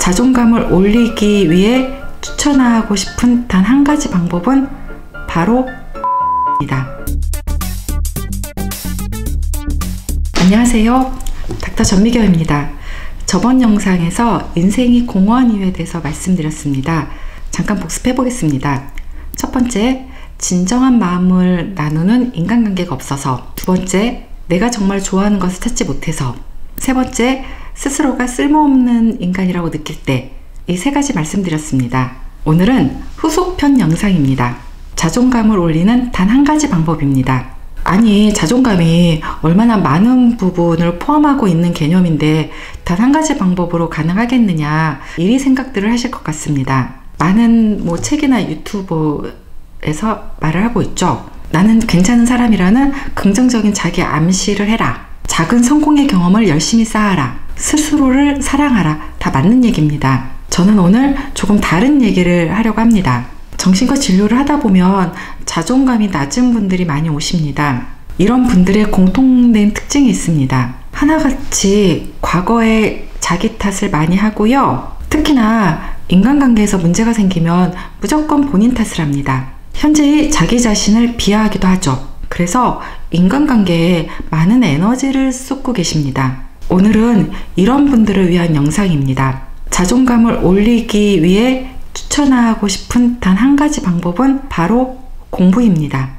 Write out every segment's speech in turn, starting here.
자존감을 올리기 위해 추천하고 싶은 단 한 가지 방법은 바로 입니다. 안녕하세요. 닥터 전미경입니다. 저번 영상에서 인생이 공허한 이유에 대해서 말씀드렸습니다. 잠깐 복습해 보겠습니다. 첫 번째, 진정한 마음을 나누는 인간관계가 없어서. 두 번째, 내가 정말 좋아하는 것을 찾지 못해서. 세 번째, 스스로가 쓸모없는 인간이라고 느낄 때. 이 세 가지 말씀드렸습니다. 오늘은 후속편 영상입니다. 자존감을 올리는 단 한 가지 방법입니다. 아니, 자존감이 얼마나 많은 부분을 포함하고 있는 개념인데 단 한 가지 방법으로 가능하겠느냐, 이리 생각들을 하실 것 같습니다. 많은 책이나 유튜브에서 말을 하고 있죠. 나는 괜찮은 사람이라는 긍정적인 자기 암시를 해라. 작은 성공의 경험을 열심히 쌓아라. 스스로를 사랑하라. 다 맞는 얘기입니다. 저는 오늘 조금 다른 얘기를 하려고 합니다. 정신과 진료를 하다 보면 자존감이 낮은 분들이 많이 오십니다. 이런 분들의 공통된 특징이 있습니다. 하나같이 과거에 자기 탓을 많이 하고요. 특히나 인간관계에서 문제가 생기면 무조건 본인 탓을 합니다. 현재의 자기 자신을 비하하기도 하죠. 그래서 인간관계에 많은 에너지를 쏟고 계십니다. 오늘은 이런 분들을 위한 영상입니다. 자존감을 올리기 위해 추천하고 싶은 단 한 가지 방법은 바로 공부입니다.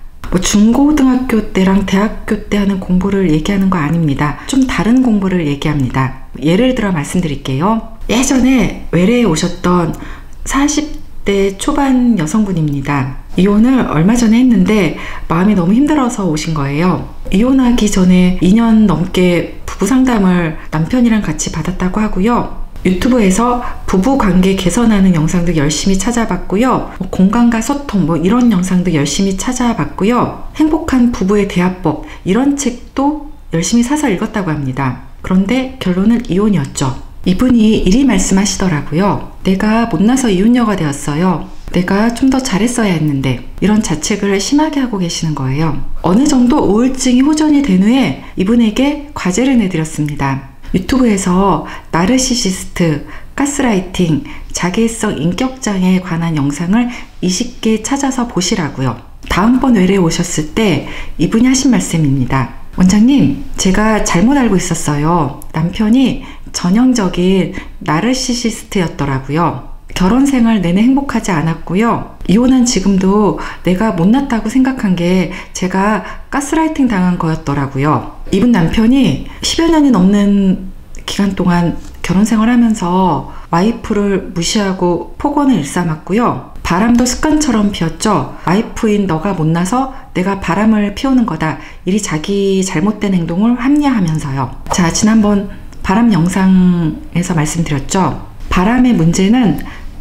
중고등학교 때랑 대학교 때 하는 공부를 얘기하는 거 아닙니다. 좀 다른 공부를 얘기합니다. 예를 들어 말씀드릴게요. 예전에 외래에 오셨던 40대 초반 여성분입니다. 이혼을 얼마 전에 했는데 마음이 너무 힘들어서 오신 거예요. 이혼하기 전에 2년 넘게 부부 상담을 남편이랑 같이 받았다고 하고요. 유튜브에서 부부관계 개선하는 영상도 열심히 찾아봤고요. 공감과 소통 이런 영상도 열심히 찾아봤고요. 행복한 부부의 대화법 이런 책도 열심히 사서 읽었다고 합니다. 그런데 결론은 이혼이었죠. 이분이 이리 말씀하시더라고요. 내가 못나서 이혼녀가 되었어요. 내가 좀 더 잘했어야 했는데. 이런 자책을 심하게 하고 계시는 거예요. 어느 정도 우울증이 호전이 된 후에 이분에게 과제를 내드렸습니다. 유튜브에서 나르시시스트, 가스라이팅, 자기애성 인격장애에 관한 영상을 20개 찾아서 보시라고요. 다음번 외래에 오셨을 때 이분이 하신 말씀입니다. 원장님, 제가 잘못 알고 있었어요. 남편이 전형적인 나르시시스트였더라고요. 결혼 생활 내내 행복하지 않았고요. 이혼한 지금도 내가 못났다고 생각한 게 제가 가스라이팅 당한 거였더라고요. 이분 남편이 10여 년이 넘는 기간 동안 결혼 생활하면서 와이프를 무시하고 폭언을 일삼았고요. 바람도 습관처럼 피웠죠. 와이프인 너가 못나서 내가 바람을 피우는 거다. 이리 자기 잘못된 행동을 합리화하면서요. 자, 지난번 바람 영상에서 말씀드렸죠. 바람의 문제는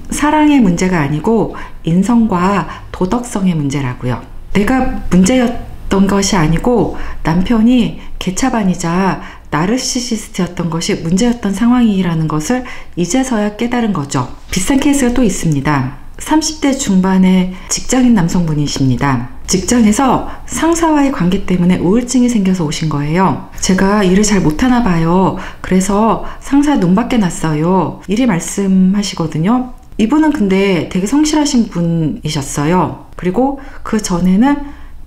사랑의 문제가 아니고 인성과 도덕성의 문제라고요. 내가 문제였던 것이 아니고 남편이 개차반이자 나르시시스트였던 것이 문제였던 상황이라는 것을 이제서야 깨달은 거죠. 비슷한 케이스가 또 있습니다. 30대 중반의 직장인 남성분이십니다. 직장에서 상사와의 관계 때문에 우울증이 생겨서 오신 거예요. 제가 일을 잘 못하나 봐요. 그래서 상사 눈밖에 났어요. 이리 말씀하시거든요. 이분은 근데 되게 성실하신 분이셨어요. 그리고 그 전에는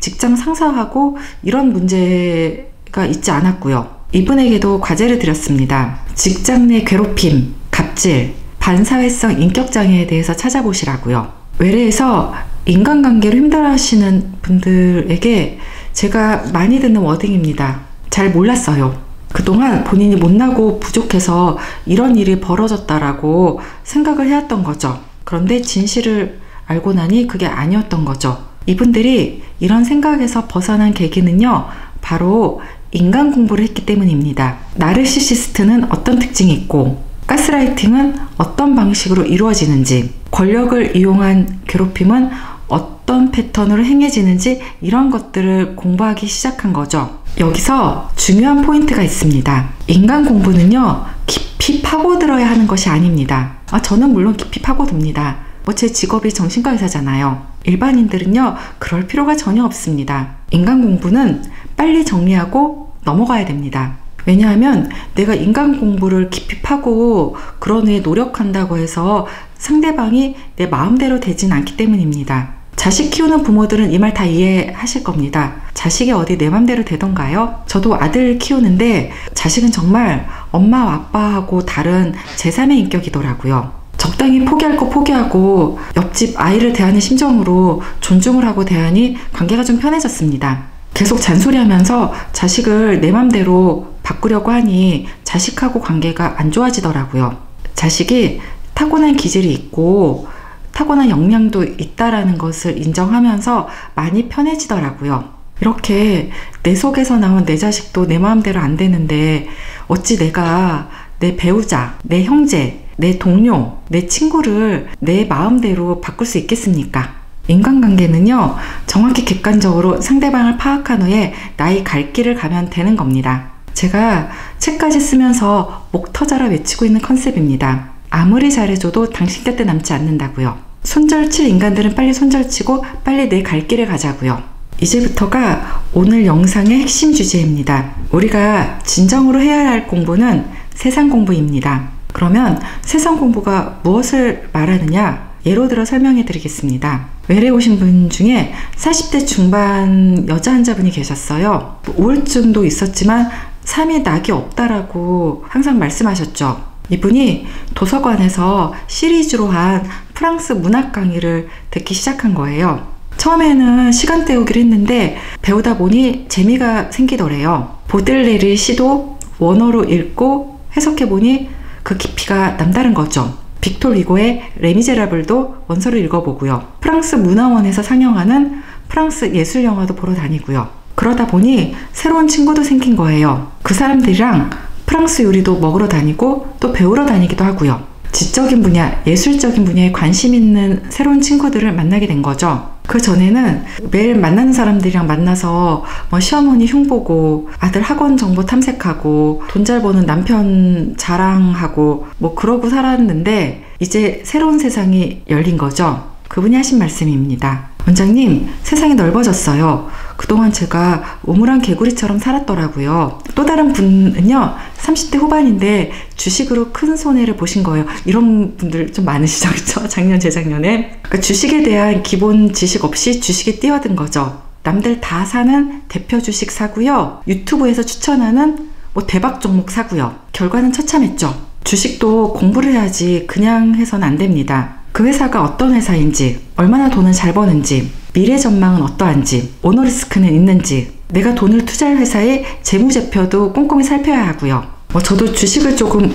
직장 상사하고 이런 문제가 있지 않았고요. 이분에게도 과제를 드렸습니다. 직장 내 괴롭힘, 갑질, 반사회성 인격장애에 대해서 찾아보시라고요. 외래에서 인간관계로 힘들어하시는 분들에게 제가 많이 듣는 워딩입니다. 잘 몰랐어요. 그동안 본인이 못나고 부족해서 이런 일이 벌어졌다라고 생각을 해왔던 거죠. 그런데 진실을 알고 나니 그게 아니었던 거죠. 이분들이 이런 생각에서 벗어난 계기는요, 바로 인간 공부를 했기 때문입니다. 나르시시스트는 어떤 특징이 있고 가스라이팅은 어떤 방식으로 이루어지는지, 권력을 이용한 괴롭힘은 어떤 패턴으로 행해지는지, 이런 것들을 공부하기 시작한 거죠. 여기서 중요한 포인트가 있습니다. 인간 공부는요, 깊이 파고들어야 하는 것이 아닙니다. 저는 물론 깊이 파고듭니다. 제 직업이 정신과 의사잖아요. 일반인들은요, 그럴 필요가 전혀 없습니다. 인간 공부는 빨리 정리하고 넘어가야 됩니다. 왜냐하면 내가 인간 공부를 깊이 파고 그런 후에 노력한다고 해서 상대방이 내 마음대로 되진 않기 때문입니다. 자식 키우는 부모들은 이 말 다 이해하실 겁니다. 자식이 어디 내 맘대로 되던가요? 저도 아들 키우는데 자식은 정말 엄마와 아빠하고 다른 제3의 인격이더라고요. 적당히 포기할 거 포기하고 옆집 아이를 대하는 심정으로 존중을 하고 대하니 관계가 좀 편해졌습니다. 계속 잔소리하면서 자식을 내 맘대로 바꾸려고 하니 자식하고 관계가 안 좋아지더라고요. 자식이 타고난 기질이 있고 타고난 역량도 있다라는 것을 인정하면서 많이 편해지더라고요. 이렇게 내 속에서 나온 내 자식도 내 마음대로 안 되는데 어찌 내가 내 배우자, 내 형제, 내 동료, 내 친구를 내 마음대로 바꿀 수 있겠습니까? 인간관계는요, 정확히 객관적으로 상대방을 파악한 후에 나의 갈 길을 가면 되는 겁니다. 제가 책까지 쓰면서 목 터져라 외치고 있는 컨셉입니다. 아무리 잘해줘도 당신 뜻대 남지 않는다고요. 손절칠 인간들은 빨리 손절치고 빨리 내 갈 길을 가자고요. 이제부터가 오늘 영상의 핵심 주제입니다. 우리가 진정으로 해야 할 공부는 세상 공부입니다. 그러면 세상 공부가 무엇을 말하느냐? 예로 들어 설명해 드리겠습니다. 외래 오신 분 중에 40대 중반 여자 환자분이 계셨어요. 우울증도 있었지만 삶에 낙이 없다라고 항상 말씀하셨죠. 이분이 도서관에서 시리즈로 한 프랑스 문학 강의를 듣기 시작한 거예요. 처음에는 시간 때우기를 했는데 배우다 보니 재미가 생기더래요. 보들레르의 시도 원어로 읽고 해석해보니 그 깊이가 남다른 거죠. 빅토르 위고의 레미제라블도 원서를 읽어보고요. 프랑스 문화원에서 상영하는 프랑스 예술 영화도 보러 다니고요. 그러다 보니 새로운 친구도 생긴 거예요. 그 사람들이랑 프랑스 요리도 먹으러 다니고 또 배우러 다니기도 하고요. 지적인 분야, 예술적인 분야에 관심 있는 새로운 친구들을 만나게 된 거죠. 그 전에는 매일 만나는 사람들이랑 만나서 시어머니 흉보고 아들 학원 정보 탐색하고 돈 잘 버는 남편 자랑하고 그러고 살았는데 이제 새로운 세상이 열린 거죠. 그분이 하신 말씀입니다. 원장님, 세상이 넓어졌어요. 그동안 제가 우물안 개구리처럼 살았더라고요. 또 다른 분은요, 30대 후반인데 주식으로 큰 손해를 보신 거예요. 이런 분들 좀 많으시죠, 그렇죠? 작년, 재작년에. 그러니까 주식에 대한 기본 지식 없이 주식에 뛰어든 거죠. 남들 다 사는 대표 주식 사고요. 유튜브에서 추천하는 대박 종목 사고요. 결과는 처참했죠. 주식도 공부를 해야지 그냥 해서는 안 됩니다. 그 회사가 어떤 회사인지, 얼마나 돈을 잘 버는지, 미래 전망은 어떠한지, 오너리스크는 있는지, 내가 돈을 투자할 회사의 재무제표도 꼼꼼히 살펴야 하고요. 저도 주식을 조금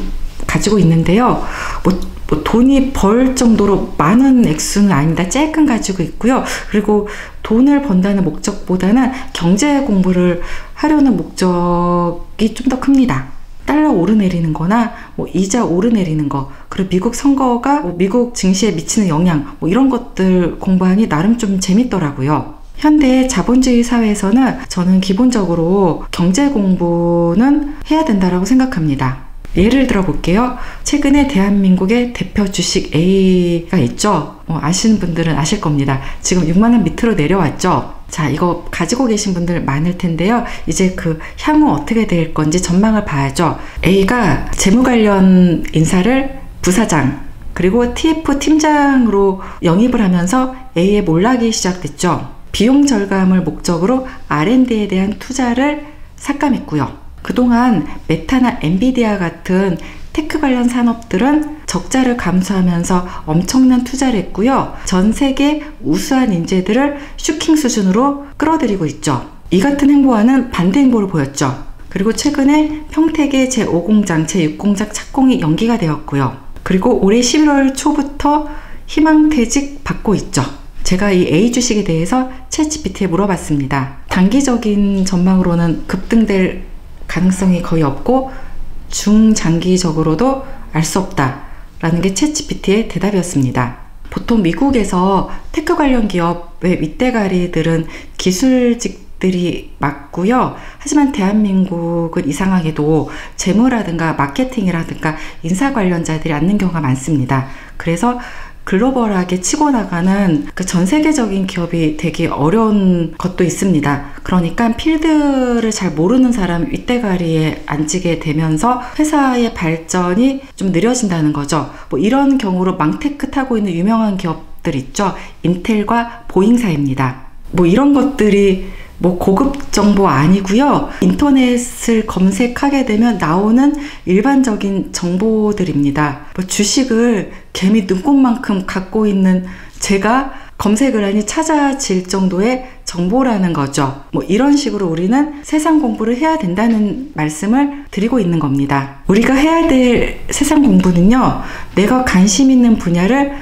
가지고 있는데요. 돈이 벌 정도로 많은 액수는 아닙니다. 조금 가지고 있고요. 그리고 돈을 번다는 목적보다는 경제 공부를 하려는 목적이 좀 더 큽니다. 달러 오르내리는 거나 이자 오르내리는 거, 그리고 미국 선거가 미국 증시에 미치는 영향, 이런 것들 공부하니 나름 좀 재밌더라고요. 현대 자본주의 사회에서는 저는 기본적으로 경제 공부는 해야 된다고 생각합니다. 예를 들어 볼게요. 최근에 대한민국의 대표 주식 A가 있죠. 아시는 분들은 아실 겁니다. 지금 6만 원 밑으로 내려왔죠. 자, 이거 가지고 계신 분들 많을 텐데요. 이제 그 향후 어떻게 될 건지 전망을 봐야죠. A가 재무 관련 인사를 부사장 그리고 TF 팀장으로 영입을 하면서 A의 몰락이 시작됐죠. 비용 절감을 목적으로 R&D에 대한 투자를 삭감했고요. 그동안 메타나 엔비디아 같은 테크 관련 산업들은 적자를 감수하면서 엄청난 투자를 했고요. 전 세계 우수한 인재들을 슈킹 수준으로 끌어들이고 있죠. 이 같은 행보와는 반대 행보를 보였죠. 그리고 최근에 평택의 제5공장, 제6공장 착공이 연기가 되었고요. 그리고 올해 11월 초부터 희망퇴직 받고 있죠. 제가 이 A 주식에 대해서 챗GPT에 물어봤습니다. 단기적인 전망으로는 급등될 가능성이 거의 없고 중장기적으로도 알 수 없다라는 게 챗GPT의 대답이었습니다. 보통 미국에서 테크 관련 기업의 윗대가리들은 기술직들이 맞고요. 하지만 대한민국은 이상하게도 재무라든가 마케팅이라든가 인사 관련자들이 앉는 경우가 많습니다. 그래서 글로벌하게 치고 나가는 그 전 세계적인 기업이 되게 어려운 것도 있습니다. 그러니까 필드를 잘 모르는 사람 윗대가리에 앉게 되면서 회사의 발전이 좀 느려진다는 거죠. 뭐 이런 경우로 망테크 타고 있는 유명한 기업들 있죠. 인텔과 보잉사입니다. 뭐 이런 것들이 뭐 고급 정보 아니고요. 인터넷을 검색하게 되면 나오는 일반적인 정보들입니다. 뭐 주식을 개미 눈곱만큼 갖고 있는 제가 검색을 하니 찾아질 정도의 정보라는 거죠. 뭐 이런 식으로 우리는 세상 공부를 해야 된다는 말씀을 드리고 있는 겁니다. 우리가 해야 될 세상 공부는요, 내가 관심 있는 분야를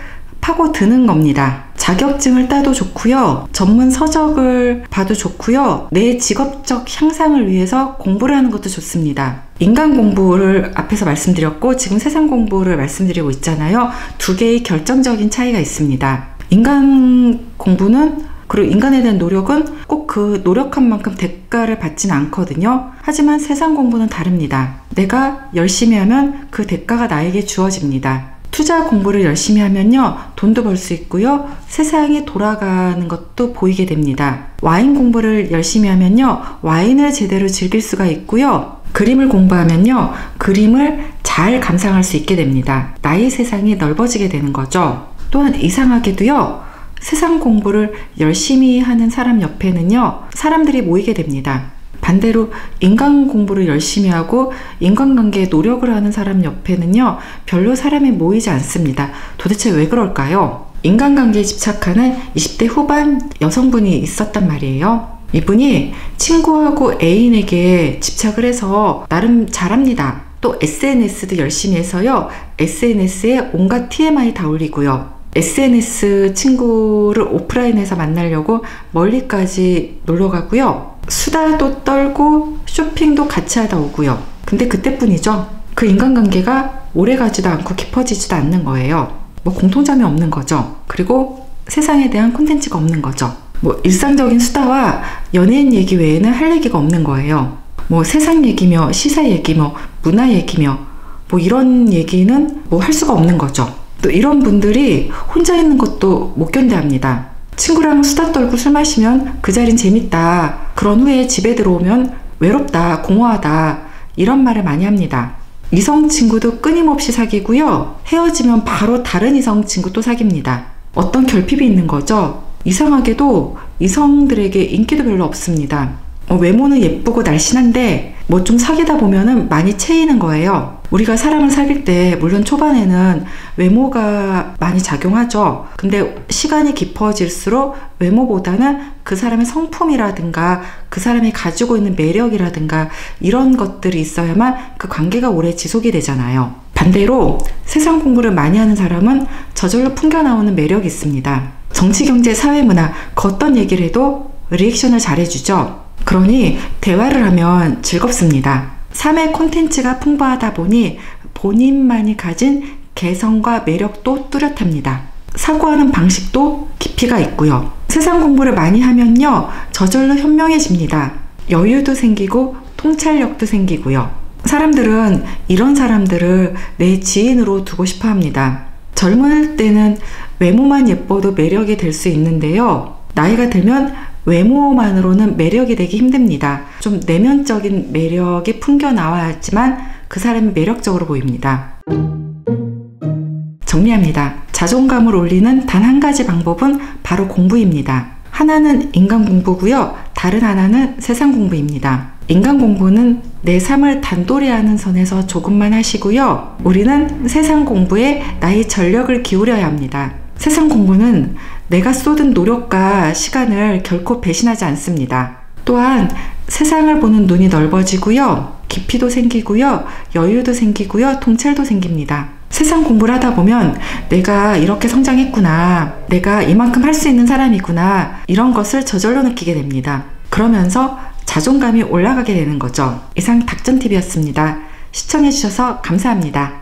파고드는 겁니다. 자격증을 따도 좋고요. 전문 서적을 봐도 좋고요. 내 직업적 향상을 위해서 공부를 하는 것도 좋습니다. 인간 공부를 앞에서 말씀드렸고 지금 세상 공부를 말씀드리고 있잖아요. 두 개의 결정적인 차이가 있습니다. 인간 공부는 그리고 인간에 대한 노력은 꼭 그 노력한 만큼 대가를 받지는 않거든요. 하지만 세상 공부는 다릅니다. 내가 열심히 하면 그 대가가 나에게 주어집니다. 투자 공부를 열심히 하면요, 돈도 벌 수 있고요, 세상이 돌아가는 것도 보이게 됩니다. 와인 공부를 열심히 하면요, 와인을 제대로 즐길 수가 있고요, 그림을 공부하면요, 그림을 잘 감상할 수 있게 됩니다. 나의 세상이 넓어지게 되는 거죠. 또한 이상하게도요, 세상 공부를 열심히 하는 사람 옆에는요, 사람들이 모이게 됩니다. 반대로 인간 공부를 열심히 하고 인간관계에 노력을 하는 사람 옆에는요, 별로 사람이 모이지 않습니다. 도대체 왜 그럴까요? 인간관계에 집착하는 20대 후반 여성분이 있었단 말이에요. 이분이 친구하고 애인에게 집착을 해서 나름 잘합니다. 또 SNS도 열심히 해서요, SNS에 온갖 TMI 다 올리고요, SNS 친구를 오프라인에서 만나려고 멀리까지 놀러 가고요, 수다도 떨고 쇼핑도 같이 하다 오고요. 근데 그때뿐이죠. 그 인간관계가 오래가지도 않고 깊어지지도 않는 거예요. 뭐 공통점이 없는 거죠. 그리고 세상에 대한 콘텐츠가 없는 거죠. 뭐 일상적인 수다와 연예인 얘기 외에는 할 얘기가 없는 거예요. 뭐 세상 얘기며 시사 얘기며 문화 얘기며 뭐 이런 얘기는 뭐 할 수가 없는 거죠. 또 이런 분들이 혼자 있는 것도 못 견뎌합니다. 친구랑 수다 떨고 술 마시면 그 자린 재밌다, 그런 후에 집에 들어오면 외롭다, 공허하다, 이런 말을 많이 합니다. 이성 친구도 끊임없이 사귀고요, 헤어지면 바로 다른 이성 친구 또 사깁니다. 어떤 결핍이 있는 거죠. 이상하게도 이성들에게 인기도 별로 없습니다. 외모는 예쁘고 날씬한데 뭐 좀 사귀다 보면은 많이 채이는 거예요. 우리가 사람을 사귈 때 물론 초반에는 외모가 많이 작용하죠. 근데 시간이 깊어질수록 외모보다는 그 사람의 성품이라든가 그 사람이 가지고 있는 매력이라든가 이런 것들이 있어야만 그 관계가 오래 지속이 되잖아요. 반대로 세상 공부를 많이 하는 사람은 저절로 풍겨나오는 매력이 있습니다. 정치, 경제, 사회, 문화, 그 어떤 얘기를 해도 리액션을 잘해주죠. 그러니 대화를 하면 즐겁습니다. 삶의 콘텐츠가 풍부하다 보니 본인만이 가진 개성과 매력도 뚜렷합니다. 사고하는 방식도 깊이가 있고요. 세상 공부를 많이 하면요, 저절로 현명해집니다. 여유도 생기고 통찰력도 생기고요. 사람들은 이런 사람들을 내 지인으로 두고 싶어 합니다. 젊을 때는 외모만 예뻐도 매력이 될 수 있는데요, 나이가 들면 외모만으로는 매력이 되기 힘듭니다. 좀 내면적인 매력이 풍겨 나와야지만 그 사람이 매력적으로 보입니다. 정리합니다. 자존감을 올리는 단 한 가지 방법은 바로 공부입니다. 하나는 인간 공부고요, 다른 하나는 세상 공부입니다. 인간 공부는 내 삶을 단돌이 하는 선에서 조금만 하시고요, 우리는 세상 공부에 나의 전력을 기울여야 합니다. 세상 공부는 내가 쏟은 노력과 시간을 결코 배신하지 않습니다. 또한 세상을 보는 눈이 넓어지고요, 깊이도 생기고요, 여유도 생기고요, 통찰도 생깁니다. 세상 공부를 하다 보면 내가 이렇게 성장했구나, 내가 이만큼 할 수 있는 사람이구나, 이런 것을 저절로 느끼게 됩니다. 그러면서 자존감이 올라가게 되는 거죠. 이상 닥전TV였습니다. 시청해주셔서 감사합니다.